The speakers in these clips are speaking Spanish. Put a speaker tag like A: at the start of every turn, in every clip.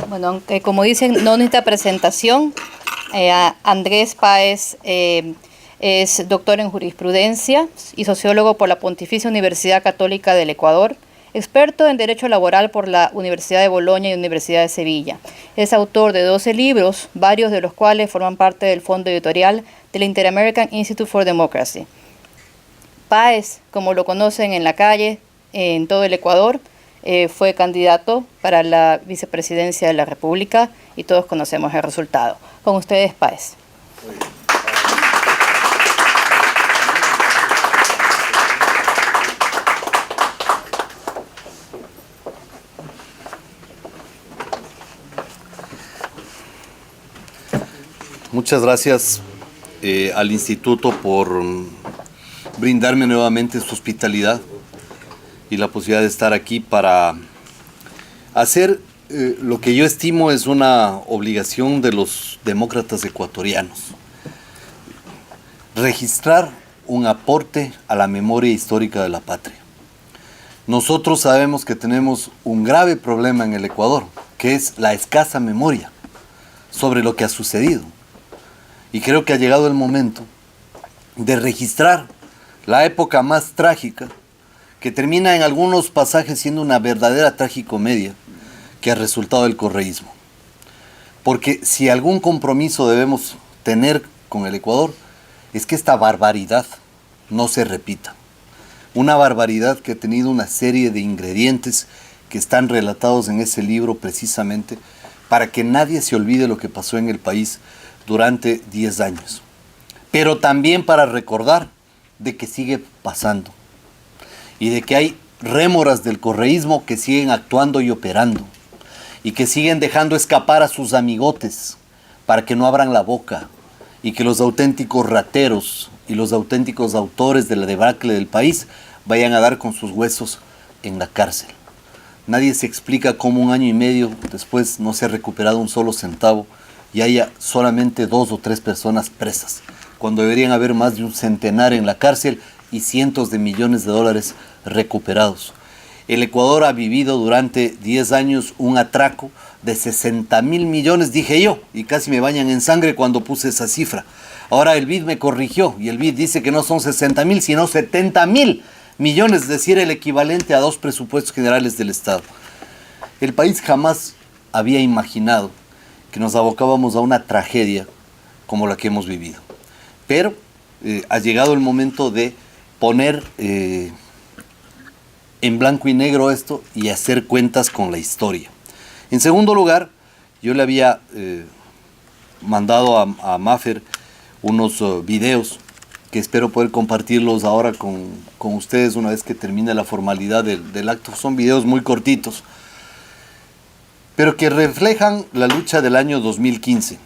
A: Bueno, aunque como dicen, no necesita presentación. Andrés Páez es doctor en jurisprudencia y sociólogo por la Pontificia Universidad Católica del Ecuador, experto en Derecho Laboral por la Universidad de Bolonia y Universidad de Sevilla. Es autor de 12 libros, varios de los cuales forman parte del fondo editorial del Inter-American Institute for Democracy. Páez, como lo conocen en la calle, en todo el Ecuador, fue candidato para la vicepresidencia de la República y todos conocemos el resultado. Con ustedes, Páez.
B: Muchas gracias al Instituto por brindarme nuevamente su hospitalidad y la posibilidad de estar aquí para hacer lo que yo estimo es una obligación de los demócratas ecuatorianos. Registrar un aporte a la memoria histórica de la patria. Nosotros sabemos que tenemos un grave problema en el Ecuador, que es la escasa memoria sobre lo que ha sucedido. Y creo que ha llegado el momento de registrar la época más trágica, que termina en algunos pasajes siendo una verdadera tragicomedia, que ha resultado del correísmo. Porque si algún compromiso debemos tener con el Ecuador, es que esta barbaridad no se repita. Una barbaridad que ha tenido una serie de ingredientes que están relatados en ese libro precisamente para que nadie se olvide lo que pasó en el país durante 10 años. Pero también para recordar de que sigue pasando y de que hay rémoras del correísmo que siguen actuando y operando y que siguen dejando escapar a sus amigotes para que no abran la boca y que los auténticos rateros y los auténticos autores de la debacle del país vayan a dar con sus huesos en la cárcel. Nadie se explica cómo 1 año y medio después no se ha recuperado un solo centavo y haya solamente 2 o 3 personas presas, cuando deberían haber más de un centenar en la cárcel y cientos de millones de dólares recuperados. El Ecuador ha vivido durante 10 años un atraco de 60.000 millones, dije yo, y casi me bañan en sangre cuando puse esa cifra. Ahora el BID me corrigió y el BID dice que no son 60.000, sino 70.000 millones, es decir, el equivalente a 2 presupuestos generales del Estado. El país jamás había imaginado que nos abocábamos a una tragedia como la que hemos vivido. Pero ha llegado el momento de poner en blanco y negro esto y hacer cuentas con la historia. En segundo lugar, yo le había mandado a Mafer unos videos que espero poder compartirlos ahora con ustedes una vez que termine la formalidad del acto. Son videos muy cortitos, pero que reflejan la lucha del año 2015.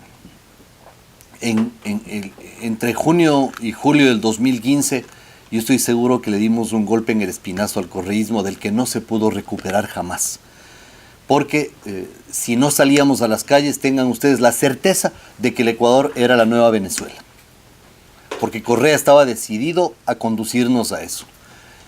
B: Entre junio y julio del 2015, yo estoy seguro que le dimos un golpe en el espinazo al correísmo del que no se pudo recuperar jamás. Porque si no salíamos a las calles, tengan ustedes la certeza de que el Ecuador era la nueva Venezuela. Porque Correa estaba decidido a conducirnos a eso.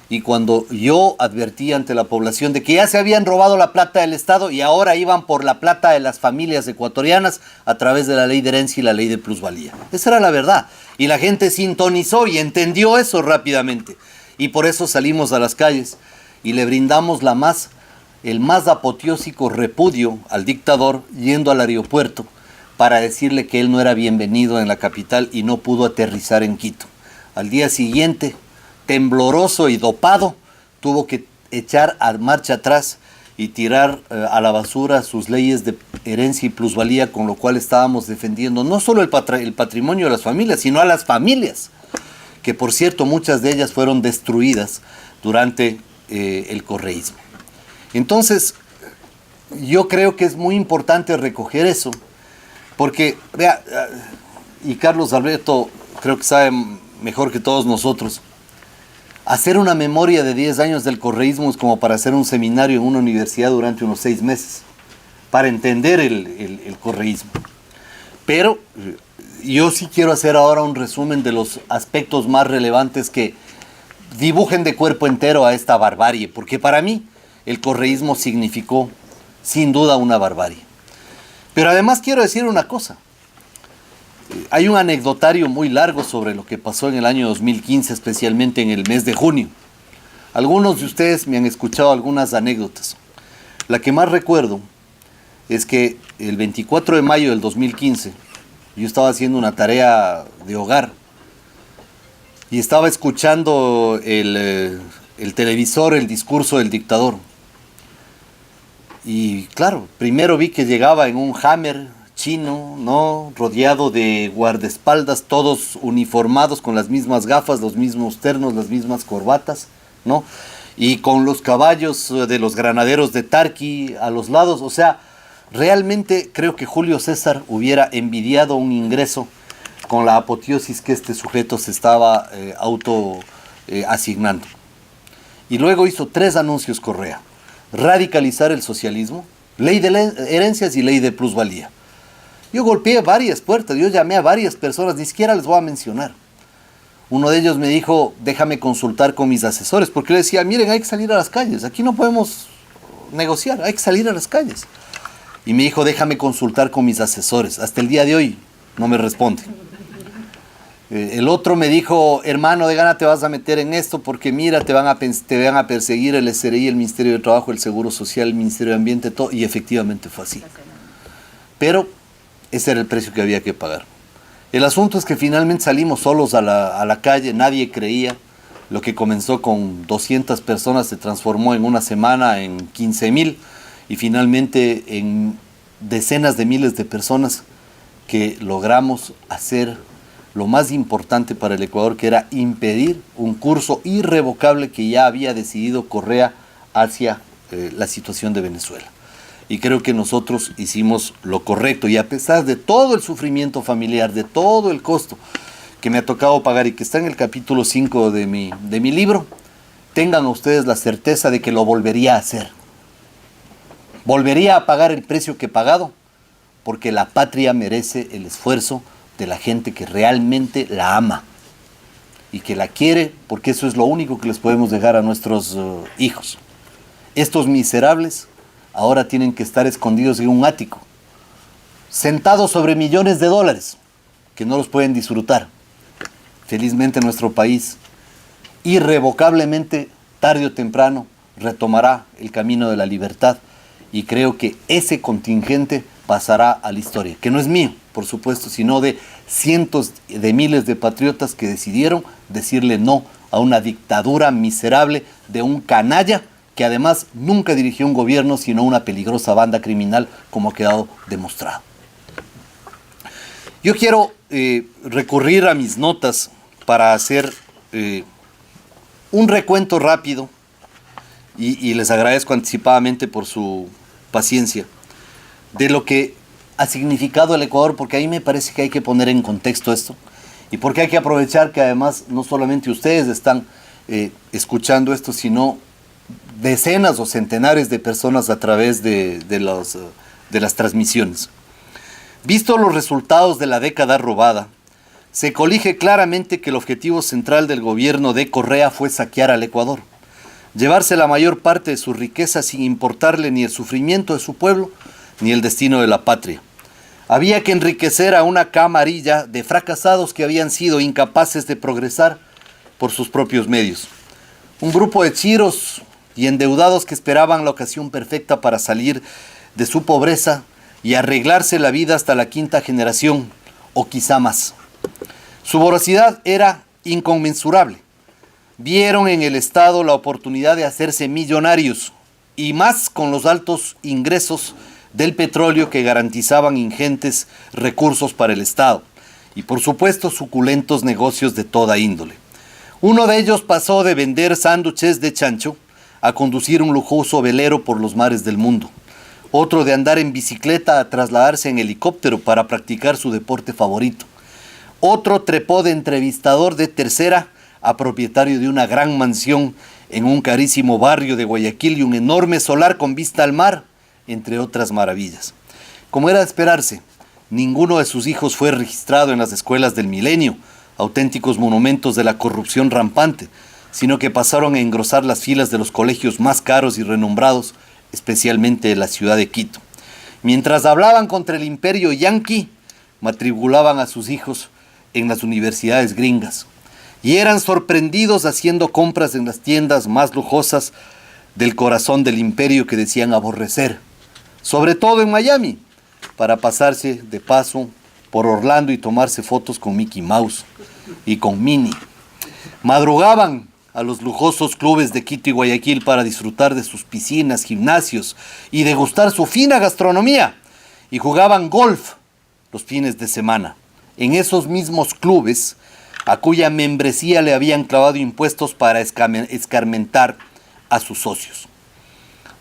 B: Y cuando yo advertí ante la población de que ya se habían robado la plata del Estado y ahora iban por la plata de las familias ecuatorianas a través de la ley de herencia y la ley de plusvalía. Esa era la verdad. Y la gente sintonizó y entendió eso rápidamente. Y por eso salimos a las calles y le brindamos el más apoteósico repudio al dictador yendo al aeropuerto para decirle que él no era bienvenido en la capital y no pudo aterrizar en Quito. Al día siguiente, tembloroso y dopado, tuvo que echar a marcha atrás y tirar a la basura sus leyes de herencia y plusvalía, con lo cual estábamos defendiendo no solo el patrimonio de las familias, sino a las familias, que por cierto muchas de ellas fueron destruidas durante el correísmo. Entonces, yo creo que es muy importante recoger eso, porque, vea, y Carlos Alberto creo que sabe mejor que todos nosotros, hacer una memoria de 10 años del correísmo es como para hacer un seminario en una universidad durante unos 6 meses, para entender el correísmo. Pero yo sí quiero hacer ahora un resumen de los aspectos más relevantes que dibujen de cuerpo entero a esta barbarie, porque para mí el correísmo significó sin duda una barbarie. Pero además quiero decir una cosa. Hay un anecdotario muy largo sobre lo que pasó en el año 2015, especialmente en el mes de junio. Algunos de ustedes me han escuchado algunas anécdotas. La que más recuerdo es que el 24 de mayo del 2015 yo estaba haciendo una tarea de hogar y estaba escuchando el televisor, el discurso del dictador. Y claro, primero vi que llegaba en un Hammer chino, ¿no? Rodeado de guardaespaldas, todos uniformados con las mismas gafas, los mismos ternos, las mismas corbatas, ¿no? Y con los caballos de los granaderos de Tarqui a los lados. O sea, realmente creo que Julio César hubiera envidiado un ingreso con la apoteosis que este sujeto se estaba asignando. Y luego hizo 3 anuncios Correa: radicalizar el socialismo, ley de herencias y ley de plusvalía. Yo golpeé varias puertas, yo llamé a varias personas, ni siquiera les voy a mencionar. Uno de ellos me dijo, déjame consultar con mis asesores, porque yo le decía, miren, hay que salir a las calles, aquí no podemos negociar, hay que salir a las calles. Y me dijo, déjame consultar con mis asesores. Hasta el día de hoy no me responde. El otro me dijo, hermano, de gana te vas a meter en esto porque mira, te van a perseguir el SRI, el Ministerio de Trabajo, el Seguro Social, el Ministerio de Ambiente, todo. Y efectivamente fue así. Pero ese era el precio que había que pagar. El asunto es que finalmente salimos solos a la calle, nadie creía. Lo que comenzó con 200 personas se transformó en una semana en 15,000 y finalmente en decenas de miles de personas que logramos hacer lo más importante para el Ecuador, que era impedir un curso irrevocable que ya había decidido Correa hacia la situación de Venezuela. Y creo que nosotros hicimos lo correcto, y a pesar de todo el sufrimiento familiar, de todo el costo que me ha tocado pagar y que está en el capítulo 5 de mi libro, tengan ustedes la certeza de que lo volvería a hacer. Volvería a pagar el precio que he pagado, porque la patria merece el esfuerzo de la gente que realmente la ama y que la quiere, porque eso es lo único que les podemos dejar a nuestros hijos. Estos miserables ahora tienen que estar escondidos en un ático, sentados sobre millones de dólares, que no los pueden disfrutar. Felizmente nuestro país, irrevocablemente, tarde o temprano, retomará el camino de la libertad, y creo que ese contingente pasará a la historia, que no es mío, por supuesto, sino de cientos de miles de patriotas que decidieron decirle no a una dictadura miserable de un canalla que además nunca dirigió un gobierno, sino una peligrosa banda criminal, como ha quedado demostrado. Yo quiero recurrir a mis notas para hacer un recuento rápido, y les agradezco anticipadamente por su paciencia, de lo que ha significado el Ecuador, porque a mí me parece que hay que poner en contexto esto, y porque hay que aprovechar que además no solamente ustedes están escuchando esto, sino decenas o centenares de personas a través de las transmisiones. Visto los resultados de la década robada, se colige claramente que el objetivo central del gobierno de Correa fue saquear al Ecuador, llevarse la mayor parte de su riqueza sin importarle ni el sufrimiento de su pueblo ni el destino de la patria. Había que enriquecer a una camarilla de fracasados que habían sido incapaces de progresar por sus propios medios. Un grupo de chiros y endeudados que esperaban la ocasión perfecta para salir de su pobreza y arreglarse la vida hasta la 5ª generación, o quizá más. Su voracidad era inconmensurable. Vieron en el Estado la oportunidad de hacerse millonarios, y más con los altos ingresos del petróleo que garantizaban ingentes recursos para el Estado, y por supuesto suculentos negocios de toda índole. Uno de ellos pasó de vender sándwiches de chancho a conducir un lujoso velero por los mares del mundo. Otro de andar en bicicleta a trasladarse en helicóptero para practicar su deporte favorito. Otro trepó de entrevistador de tercera a propietario de una gran mansión en un carísimo barrio de Guayaquil y un enorme solar con vista al mar, entre otras maravillas. Como era de esperarse, ninguno de sus hijos fue registrado en las escuelas del milenio, auténticos monumentos de la corrupción rampante, sino que pasaron a engrosar las filas de los colegios más caros y renombrados, especialmente de la ciudad de Quito. Mientras hablaban contra el imperio yanqui, matriculaban a sus hijos en las universidades gringas y eran sorprendidos haciendo compras en las tiendas más lujosas del corazón del imperio que decían aborrecer, sobre todo en Miami, para pasarse de paso por Orlando y tomarse fotos con Mickey Mouse y con Minnie. Madrugaban a los lujosos clubes de Quito y Guayaquil para disfrutar de sus piscinas, gimnasios y degustar su fina gastronomía, y jugaban golf los fines de semana en esos mismos clubes a cuya membresía le habían clavado impuestos para escarmentar a sus socios.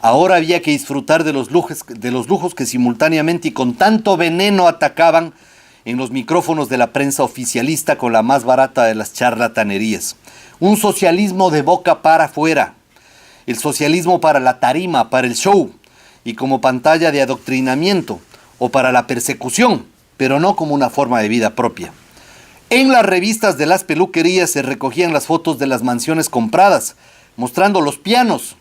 B: Ahora había que disfrutar de los lujos que simultáneamente y con tanto veneno atacaban en los micrófonos de la prensa oficialista con la más barata de las charlatanerías. Un socialismo de boca para afuera, el socialismo para la tarima, para el show y como pantalla de adoctrinamiento o para la persecución, pero no como una forma de vida propia. En las revistas de las peluquerías se recogían las fotos de las mansiones compradas, mostrando los pianos,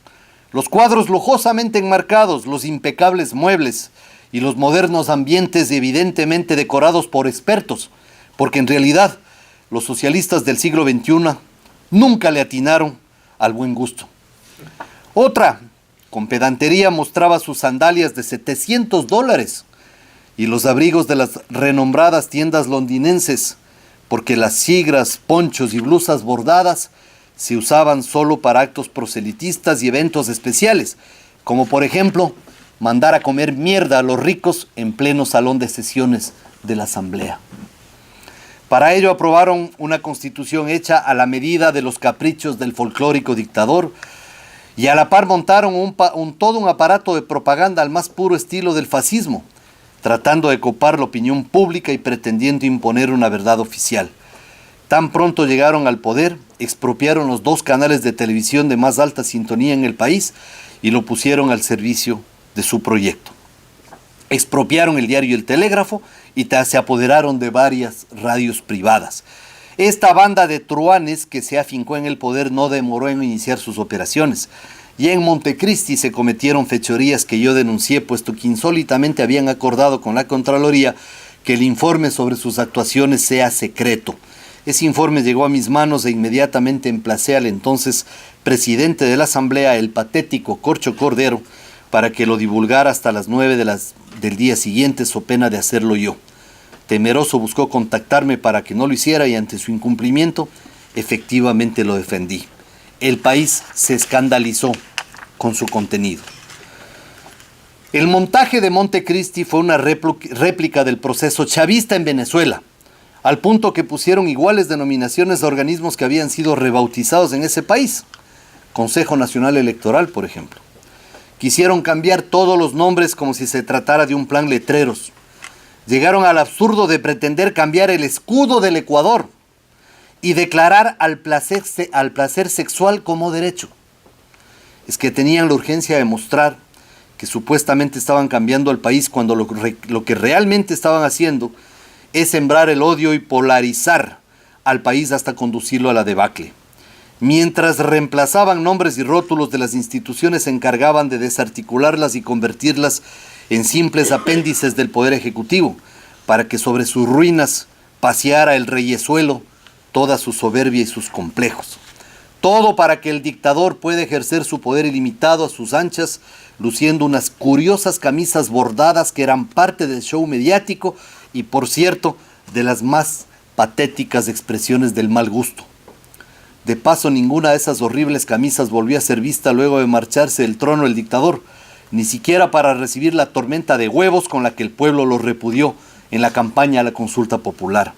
B: los cuadros lujosamente enmarcados, los impecables muebles y los modernos ambientes evidentemente decorados por expertos, porque en realidad los socialistas del siglo XXI nunca le atinaron al buen gusto. Otra, con pedantería, mostraba sus sandalias de $700 y los abrigos de las renombradas tiendas londinenses, porque las sigras, ponchos y blusas bordadas se usaban solo para actos proselitistas y eventos especiales, como por ejemplo mandar a comer mierda a los ricos en pleno salón de sesiones de la Asamblea. Para ello aprobaron una constitución hecha a la medida de los caprichos del folclórico dictador y a la par montaron todo un aparato de propaganda al más puro estilo del fascismo, tratando de copar la opinión pública y pretendiendo imponer una verdad oficial. Tan pronto llegaron al poder, expropiaron los 2 canales de televisión de más alta sintonía en el país y lo pusieron al servicio de su proyecto. Expropiaron el diario El Telégrafo y se apoderaron de varias radios privadas. Esta banda de truanes que se afincó en el poder no demoró en iniciar sus operaciones. Y en Montecristi se cometieron fechorías que yo denuncié, puesto que insólitamente habían acordado con la Contraloría que el informe sobre sus actuaciones sea secreto. Ese informe llegó a mis manos e inmediatamente emplacé al entonces presidente de la Asamblea, el patético Corcho Cordero, para que lo divulgara hasta las 9 del día siguiente, so pena de hacerlo yo. Temeroso buscó contactarme para que no lo hiciera y ante su incumplimiento, efectivamente lo defendí. El país se escandalizó con su contenido. El montaje de Montecristi fue una réplica del proceso chavista en Venezuela, al punto que pusieron iguales denominaciones a organismos que habían sido rebautizados en ese país. Consejo Nacional Electoral, por ejemplo. Quisieron cambiar todos los nombres como si se tratara de un plan letreros. Llegaron al absurdo de pretender cambiar el escudo del Ecuador y declarar al placer sexual como derecho. Es que tenían la urgencia de mostrar que supuestamente estaban cambiando al país cuando lo que realmente estaban haciendo es sembrar el odio y polarizar al país hasta conducirlo a la debacle. Mientras reemplazaban nombres y rótulos de las instituciones, se encargaban de desarticularlas y convertirlas en simples apéndices del Poder Ejecutivo, para que sobre sus ruinas paseara el reyesuelo toda su soberbia y sus complejos. Todo para que el dictador pueda ejercer su poder ilimitado a sus anchas, luciendo unas curiosas camisas bordadas que eran parte del show mediático y, por cierto, de las más patéticas expresiones del mal gusto. De paso, ninguna de esas horribles camisas volvió a ser vista luego de marcharse del trono el dictador, ni siquiera para recibir la tormenta de huevos con la que el pueblo lo repudió en la campaña a la consulta popular.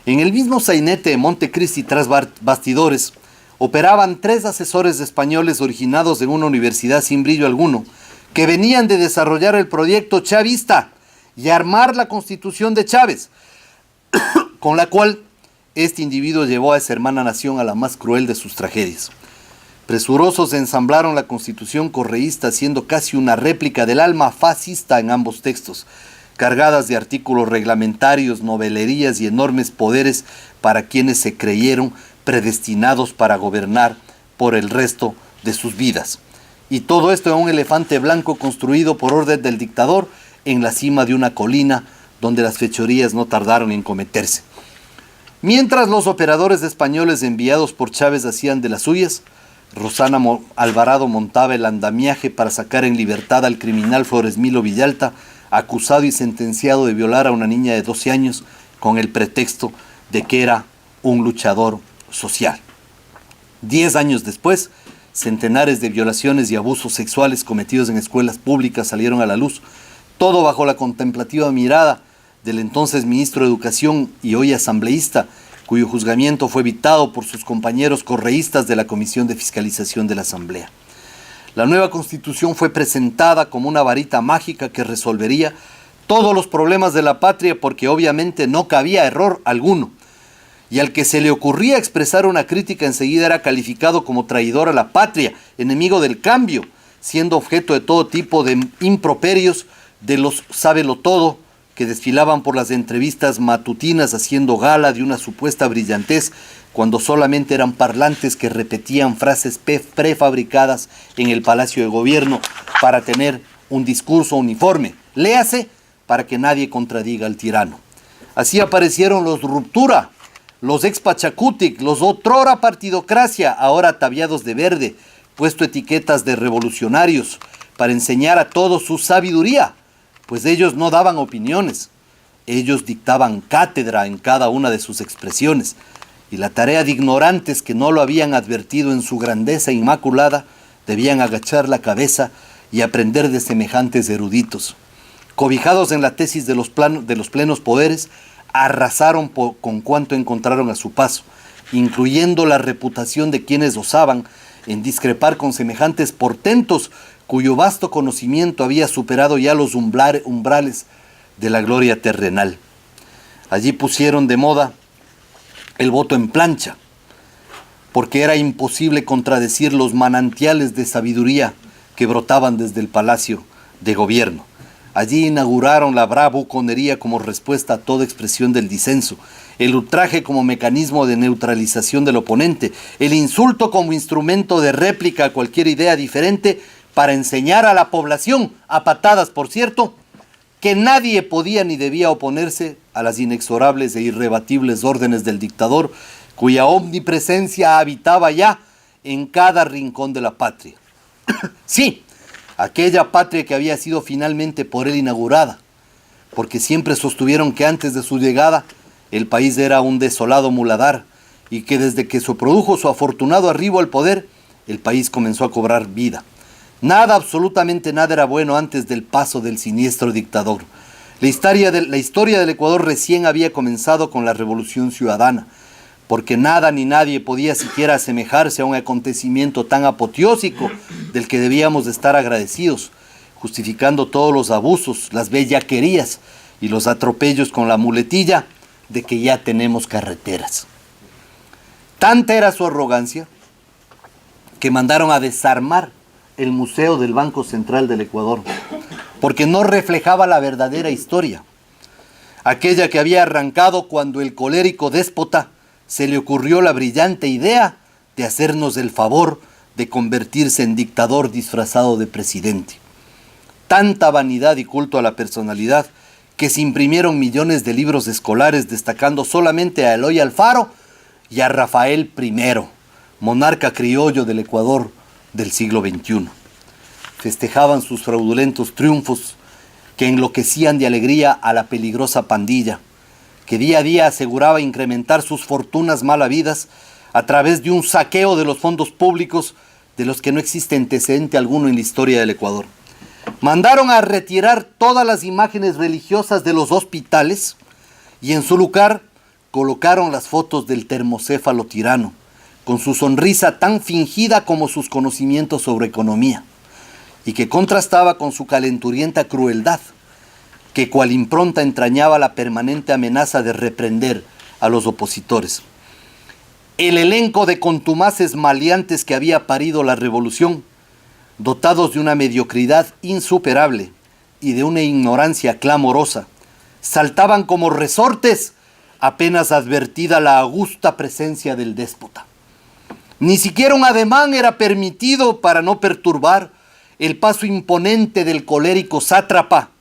B: En el mismo sainete de Montecristi, tras bastidores, operaban 3 asesores españoles originados en una universidad sin brillo alguno, que venían de desarrollar el proyecto chavista y armar la constitución de Chávez, con la cual este individuo llevó a esa hermana nación a la más cruel de sus tragedias. Presurosos ensamblaron la constitución correísta, haciendo casi una réplica del alma fascista en ambos textos, cargadas de artículos reglamentarios, novelerías y enormes poderes para quienes se creyeron predestinados para gobernar por el resto de sus vidas. Y todo esto en un elefante blanco construido por orden del dictador, en la cima de una colina donde las fechorías no tardaron en cometerse. Mientras los operadores españoles enviados por Chávez hacían de las suyas, Rosana Alvarado montaba el andamiaje para sacar en libertad al criminal Floresmilo Villalta, acusado y sentenciado de violar a una niña de 12 años con el pretexto de que era un luchador social. 10 años después, centenares de violaciones y abusos sexuales cometidos en escuelas públicas salieron a la luz, todo bajo la contemplativa mirada del entonces ministro de Educación y hoy asambleísta, cuyo juzgamiento fue evitado por sus compañeros correístas de la Comisión de Fiscalización de la Asamblea. La nueva Constitución fue presentada como una varita mágica que resolvería todos los problemas de la patria porque obviamente no cabía error alguno. Y al que se le ocurría expresar una crítica enseguida era calificado como traidor a la patria, enemigo del cambio, siendo objeto de todo tipo de improperios de los sábelo-todo que desfilaban por las entrevistas matutinas haciendo gala de una supuesta brillantez cuando solamente eran parlantes que repetían frases prefabricadas en el Palacio de Gobierno para tener un discurso uniforme. Léase para que nadie contradiga al tirano. Así aparecieron los Ruptura, los ex Pachacutic, los otrora Partidocracia, ahora ataviados de verde, puesto etiquetas de revolucionarios para enseñar a todos su sabiduría, pues ellos no daban opiniones, ellos dictaban cátedra en cada una de sus expresiones, y la tarea de ignorantes que no lo habían advertido en su grandeza inmaculada, debían agachar la cabeza y aprender de semejantes eruditos. Cobijados en la tesis de los plenos poderes, arrasaron con cuanto encontraron a su paso, incluyendo la reputación de quienes osaban en discrepar con semejantes portentos cuyo vasto conocimiento había superado ya los umbrales de la gloria terrenal. Allí pusieron de moda el voto en plancha, porque era imposible contradecir los manantiales de sabiduría que brotaban desde el Palacio de Gobierno. Allí inauguraron la bravuconería como respuesta a toda expresión del disenso, el ultraje como mecanismo de neutralización del oponente, el insulto como instrumento de réplica a cualquier idea diferente para enseñar a la población, a patadas por cierto, que nadie podía ni debía oponerse a las inexorables e irrebatibles órdenes del dictador, cuya omnipresencia habitaba ya en cada rincón de la patria. Sí, aquella patria que había sido finalmente por él inaugurada, porque siempre sostuvieron que antes de su llegada el país era un desolado muladar y que desde que se produjo su afortunado arribo al poder, el país comenzó a cobrar vida. Nada, absolutamente nada era bueno antes del paso del siniestro dictador. La historia del Ecuador recién había comenzado con la Revolución Ciudadana, porque nada ni nadie podía siquiera asemejarse a un acontecimiento tan apoteósico del que debíamos de estar agradecidos, justificando todos los abusos, las bellaquerías y los atropellos con la muletilla de que ya tenemos carreteras. Tanta era su arrogancia que mandaron a desarmar el Museo del Banco Central del Ecuador, porque no reflejaba la verdadera historia, aquella que había arrancado cuando el colérico déspota se le ocurrió la brillante idea de hacernos el favor de convertirse en dictador disfrazado de presidente. Tanta vanidad y culto a la personalidad que se imprimieron millones de libros escolares destacando solamente a Eloy Alfaro y a Rafael I, monarca criollo del Ecuador del siglo XXI. Festejaban sus fraudulentos triunfos que enloquecían de alegría a la peligrosa pandilla, que día a día aseguraba incrementar sus fortunas mal habidas a través de un saqueo de los fondos públicos de los que no existe antecedente alguno en la historia del Ecuador. Mandaron a retirar todas las imágenes religiosas de los hospitales y en su lugar colocaron las fotos del termocéfalo tirano, con su sonrisa tan fingida como sus conocimientos sobre economía, y que contrastaba con su calenturienta crueldad, que cual impronta entrañaba la permanente amenaza de reprender a los opositores. El elenco de contumaces maleantes que había parido la revolución, dotados de una mediocridad insuperable y de una ignorancia clamorosa, saltaban como resortes apenas advertida la augusta presencia del déspota. Ni siquiera un ademán era permitido para no perturbar el paso imponente del colérico sátrapa,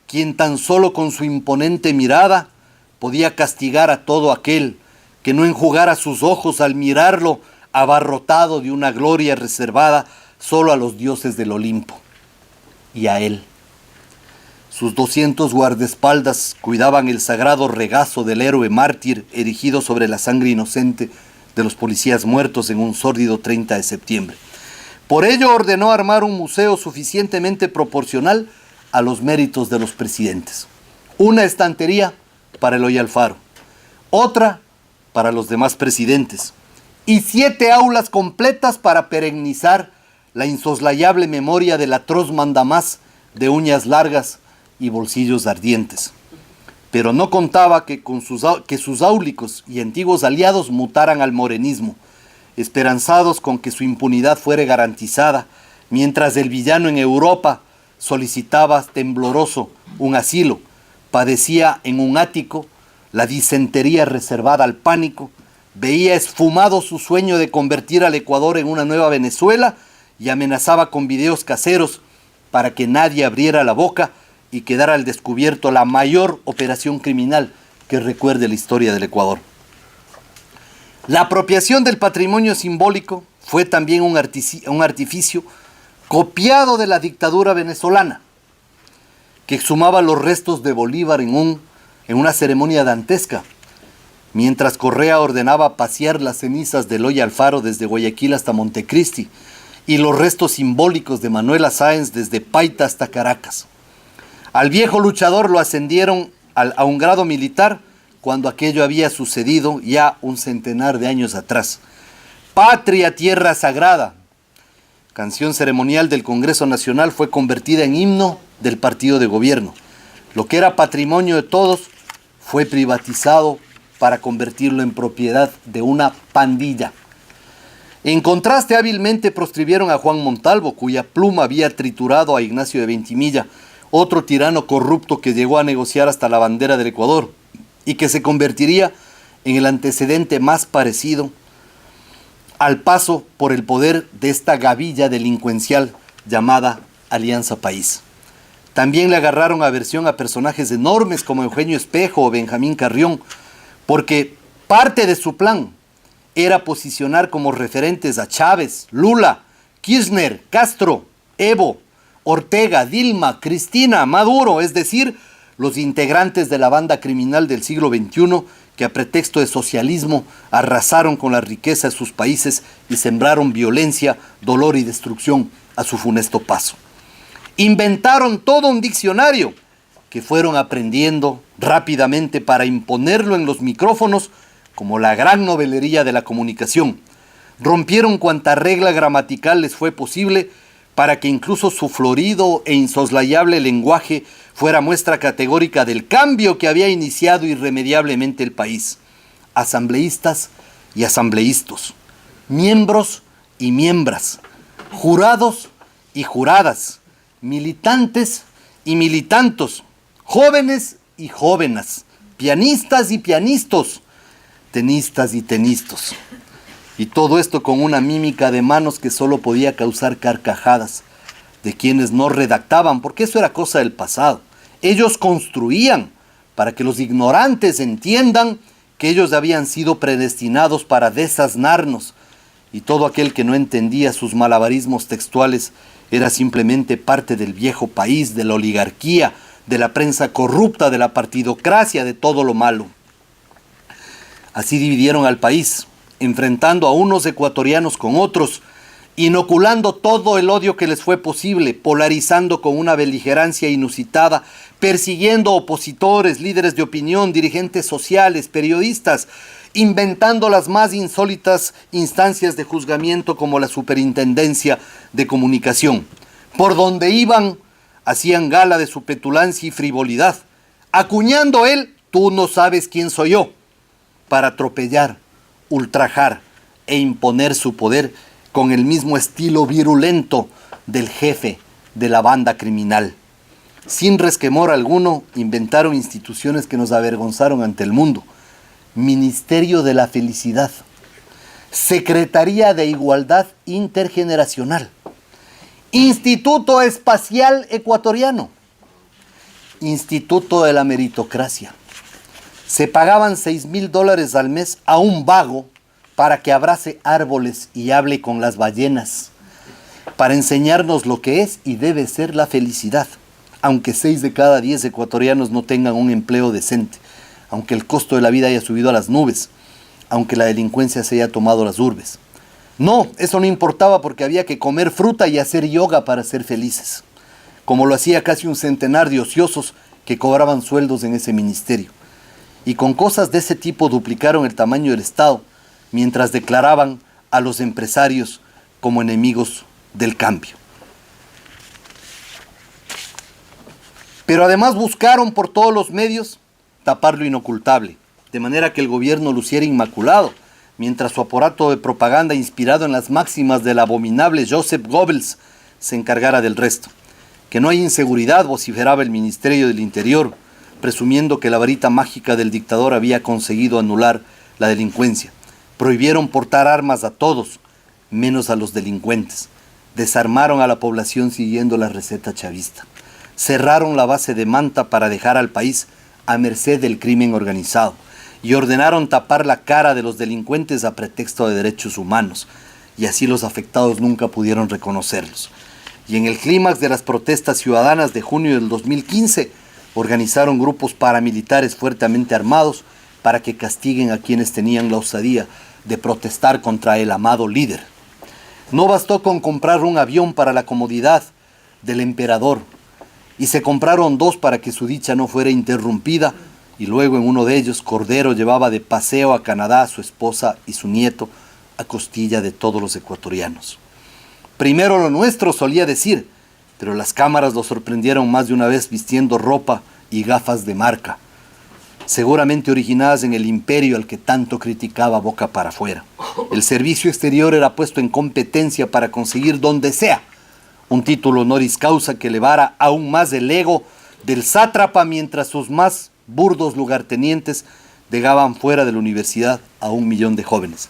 B: quien tan solo con su imponente mirada podía castigar a todo aquel que no enjugara sus ojos al mirarlo abarrotado de una gloria reservada solo a los dioses del Olimpo. Y a él. Sus 200 guardaespaldas cuidaban el sagrado regazo del héroe mártir erigido sobre la sangre inocente de los policías muertos en un sórdido 30 de septiembre. Por ello ordenó armar un museo suficientemente proporcional a los méritos de los presidentes. Una estantería para Eloy Alfaro, otra para los demás presidentes y 7 aulas completas para perennizar la insoslayable memoria del atroz mandamás de uñas largas y bolsillos ardientes. Pero no contaba que sus áulicos y antiguos aliados mutaran al morenismo, esperanzados con que su impunidad fuera garantizada, mientras el villano en Europa solicitaba tembloroso un asilo, padecía en un ático la disentería reservada al pánico, veía esfumado su sueño de convertir al Ecuador en una nueva Venezuela y amenazaba con videos caseros para que nadie abriera la boca y quedara al descubierto la mayor operación criminal que recuerde la historia del Ecuador. La apropiación del patrimonio simbólico fue también un artificio copiado de la dictadura venezolana, que exhumaba los restos de Bolívar en una ceremonia dantesca, mientras Correa ordenaba pasear las cenizas de Eloy Alfaro desde Guayaquil hasta Montecristi y los restos simbólicos de Manuela Sáenz desde Paita hasta Caracas. Al viejo luchador lo ascendieron a un grado militar cuando aquello había sucedido ya un centenar de años atrás. Patria, tierra sagrada, canción ceremonial del Congreso Nacional, fue convertida en himno del partido de gobierno. Lo que era patrimonio de todos fue privatizado para convertirlo en propiedad de una pandilla. En contraste, hábilmente proscribieron a Juan Montalvo, cuya pluma había triturado a Ignacio de Ventimilla, otro tirano corrupto que llegó a negociar hasta la bandera del Ecuador y que se convertiría en el antecedente más parecido al paso por el poder de esta gavilla delincuencial llamada Alianza País. También le agarraron aversión a personajes enormes como Eugenio Espejo o Benjamín Carrión, porque parte de su plan era posicionar como referentes a Chávez, Lula, Kirchner, Castro, Evo, Ortega, Dilma, Cristina, Maduro, es decir, los integrantes de la banda criminal del siglo XXI que a pretexto de socialismo arrasaron con la riqueza de sus países y sembraron violencia, dolor y destrucción a su funesto paso. Inventaron todo un diccionario que fueron aprendiendo rápidamente para imponerlo en los micrófonos como la gran novelería de la comunicación. Rompieron cuanta regla gramatical les fue posible para que incluso su florido e insoslayable lenguaje fuera muestra categórica del cambio que había iniciado irremediablemente el país. Asambleístas y asambleístos, miembros y miembras, jurados y juradas, militantes y militantos, jóvenes y jóvenes, pianistas y pianistas, tenistas y tenistas. Y todo esto con una mímica de manos que solo podía causar carcajadas de quienes no redactaban, porque eso era cosa del pasado. Ellos construían para que los ignorantes entiendan que ellos habían sido predestinados para desasnarnos, y todo aquel que no entendía sus malabarismos textuales era simplemente parte del viejo país, de la oligarquía, de la prensa corrupta, de la partidocracia, de todo lo malo. Así dividieron al país, enfrentando a unos ecuatorianos con otros, inoculando todo el odio que les fue posible, polarizando con una beligerancia inusitada, persiguiendo opositores, líderes de opinión, dirigentes sociales, periodistas, inventando las más insólitas instancias de juzgamiento como la Superintendencia de Comunicación. Por donde iban, hacían gala de su petulancia y frivolidad, acuñando él, tú no sabes quién soy yo, para atropellar, ultrajar e imponer su poder con el mismo estilo virulento del jefe de la banda criminal. Sin resquemor alguno, inventaron instituciones que nos avergonzaron ante el mundo. Ministerio de la Felicidad, Secretaría de Igualdad Intergeneracional, Instituto Espacial Ecuatoriano, Instituto de la Meritocracia. Se pagaban $6,000 al mes a un vago para que abrace árboles y hable con las ballenas, para enseñarnos lo que es y debe ser la felicidad, aunque 6 de cada 10 ecuatorianos no tengan un empleo decente, aunque el costo de la vida haya subido a las nubes, aunque la delincuencia se haya tomado las urbes. No, eso no importaba porque había que comer fruta y hacer yoga para ser felices, como lo hacía casi un centenar de ociosos que cobraban sueldos en ese ministerio. Y con cosas de ese tipo duplicaron el tamaño del Estado, mientras declaraban a los empresarios como enemigos del cambio. Pero además buscaron por todos los medios tapar lo inocultable, de manera que el gobierno luciera inmaculado, mientras su aparato de propaganda inspirado en las máximas del abominable Joseph Goebbels se encargara del resto. Que no hay inseguridad, vociferaba el Ministerio del Interior, presumiendo que la varita mágica del dictador había conseguido anular la delincuencia. Prohibieron portar armas a todos, menos a los delincuentes. Desarmaron a la población siguiendo la receta chavista. Cerraron la base de Manta para dejar al país a merced del crimen organizado. Y ordenaron tapar la cara de los delincuentes a pretexto de derechos humanos. Y así los afectados nunca pudieron reconocerlos. Y en el clímax de las protestas ciudadanas de junio del 2015, organizaron grupos paramilitares fuertemente armados para que castiguen a quienes tenían la osadía de protestar contra el amado líder. No bastó con comprar un avión para la comodidad del emperador, y se compraron 2 para que su dicha no fuera interrumpida, y luego en uno de ellos Cordero llevaba de paseo a Canadá a su esposa y su nieto, a costilla de todos los ecuatorianos. Primero lo nuestro, solía decir, pero las cámaras lo sorprendieron más de una vez vistiendo ropa y gafas de marca, seguramente originadas en el imperio al que tanto criticaba boca para afuera. El servicio exterior era puesto en competencia para conseguir donde sea un título honoris causa que elevara aún más el ego del sátrapa, mientras sus más burdos lugartenientes dejaban fuera de la universidad a 1 millón de jóvenes.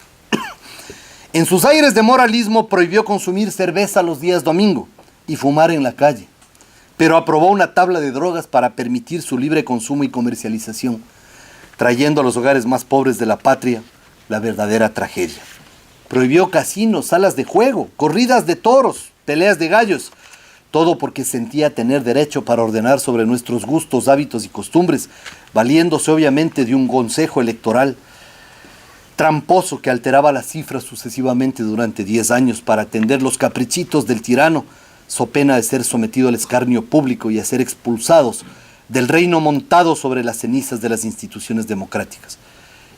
B: En sus aires de moralismo prohibió consumir cerveza los días domingo y fumar en la calle, pero aprobó una tabla de drogas para permitir su libre consumo y comercialización, trayendo a los hogares más pobres de la patria la verdadera tragedia. Prohibió casinos, salas de juego, corridas de toros, peleas de gallos, todo porque sentía tener derecho para ordenar sobre nuestros gustos, hábitos y costumbres, valiéndose obviamente de un consejo electoral tramposo que alteraba las cifras sucesivamente durante 10 años para atender los caprichitos del tirano, so pena de ser sometido al escarnio público y a ser expulsados del reino montado sobre las cenizas de las instituciones democráticas.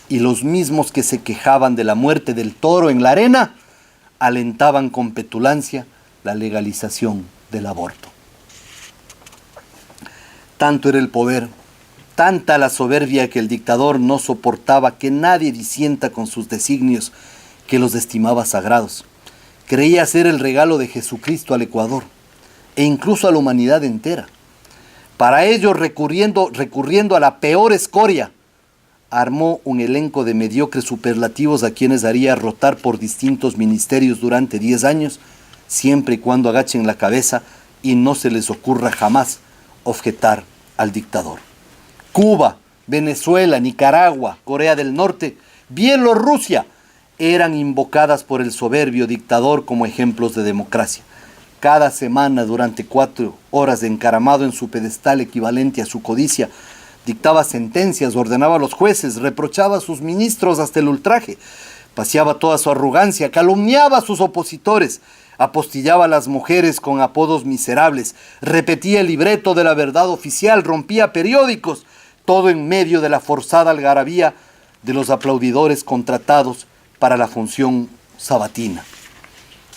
B: Y los mismos que se quejaban de la muerte del toro en la arena, alentaban con petulancia la legalización del aborto. Tanto era el poder, tanta la soberbia que el dictador no soportaba que nadie disienta con sus designios, que los estimaba sagrados. Creía ser el regalo de Jesucristo al Ecuador e incluso a la humanidad entera. Para ello, recurriendo a la peor escoria, armó un elenco de mediocres superlativos a quienes haría rotar por distintos ministerios durante 10 años, siempre y cuando agachen la cabeza y no se les ocurra jamás objetar al dictador. Cuba, Venezuela, Nicaragua, Corea del Norte, Bielorrusia, eran invocadas por el soberbio dictador como ejemplos de democracia. Cada semana, durante 4 horas encaramado en su pedestal equivalente a su codicia, dictaba sentencias, ordenaba a los jueces, reprochaba a sus ministros hasta el ultraje, paseaba toda su arrogancia, calumniaba a sus opositores, apostillaba a las mujeres con apodos miserables, repetía el libreto de la verdad oficial, rompía periódicos, todo en medio de la forzada algarabía de los aplaudidores contratados para la función sabatina.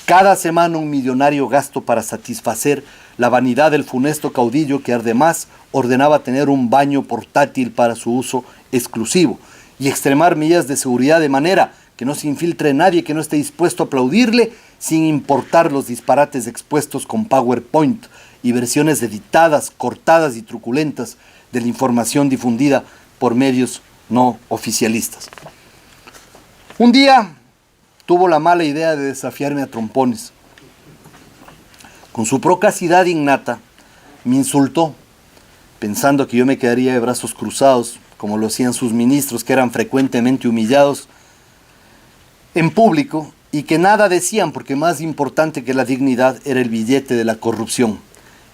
B: Cada semana un millonario gasto para satisfacer la vanidad del funesto caudillo que además ordenaba tener un baño portátil para su uso exclusivo y extremar medidas de seguridad de manera que no se infiltre nadie que no esté dispuesto a aplaudirle, sin importar los disparates expuestos con PowerPoint y versiones editadas, cortadas y truculentas de la información difundida por medios no oficialistas. Un día tuvo la mala idea de desafiarme a trompones. Con su procacidad innata, me insultó pensando que yo me quedaría de brazos cruzados, como lo hacían sus ministros, que eran frecuentemente humillados en público y que nada decían, porque más importante que la dignidad era el billete de la corrupción.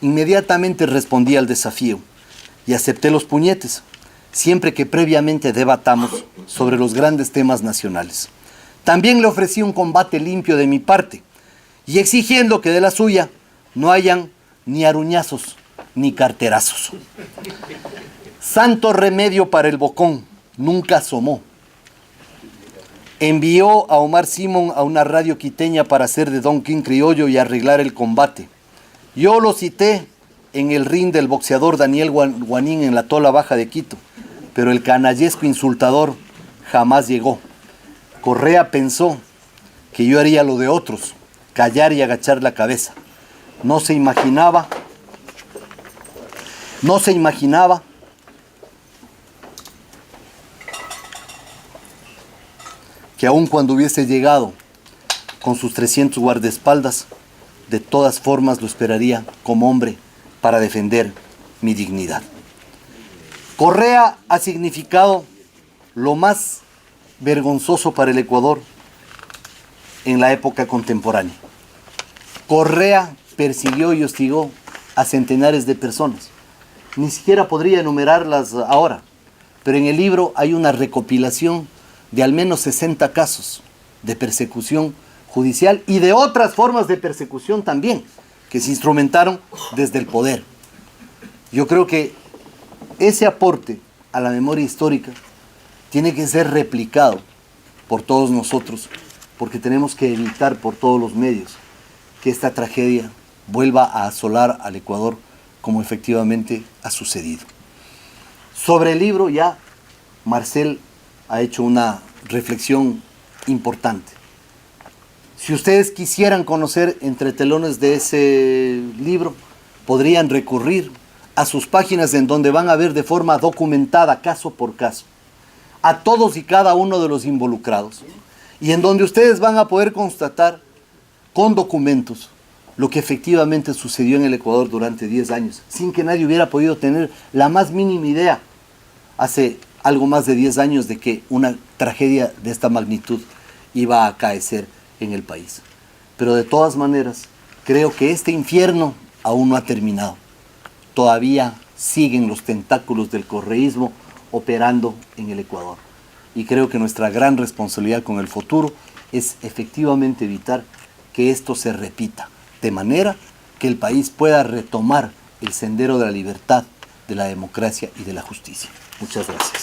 B: Inmediatamente respondí al desafío y acepté los puñetes, siempre que previamente debatamos sobre los grandes temas nacionales. También le ofrecí un combate limpio de mi parte y exigiendo que de la suya no hayan ni aruñazos ni carterazos. Santo remedio para el bocón, nunca asomó. Envió a Omar Simón a una radio quiteña para hacer de Don King criollo y arreglar el combate. Yo lo cité en el ring del boxeador Daniel Guanín en la Tola Baja de Quito, pero el canallesco insultador jamás llegó. Correa pensó que yo haría lo de otros, callar y agachar la cabeza. No se imaginaba que aun cuando hubiese llegado con sus 300 guardaespaldas, de todas formas lo esperaría como hombre para defender mi dignidad. Correa ha significado lo más vergonzoso para el Ecuador en la época contemporánea. Correa persiguió y hostigó a centenares de personas. Ni siquiera podría enumerarlas ahora, pero en el libro hay una recopilación de al menos 60 casos de persecución judicial y de otras formas de persecución también, que se instrumentaron desde el poder. Yo creo que ese aporte a la memoria histórica tiene que ser replicado por todos nosotros, porque tenemos que evitar por todos los medios que esta tragedia vuelva a asolar al Ecuador como efectivamente ha sucedido. Sobre el libro ya Marcel ha hecho una reflexión importante. Si ustedes quisieran conocer entre telones de ese libro, podrían recurrir a sus páginas en donde van a ver de forma documentada, caso por caso, a todos y cada uno de los involucrados, y en donde ustedes van a poder constatar con documentos lo que efectivamente sucedió en el Ecuador durante 10 años, sin que nadie hubiera podido tener la más mínima idea hace algo más de 10 años de que una tragedia de esta magnitud iba a acaecer en el país. Pero de todas maneras, creo que este infierno aún no ha terminado. Todavía siguen los tentáculos del correísmo operando en el Ecuador. Y creo que nuestra gran responsabilidad con el futuro es efectivamente evitar que esto se repita, de manera que el país pueda retomar el sendero de la libertad, de la democracia y de la justicia. Muchas gracias.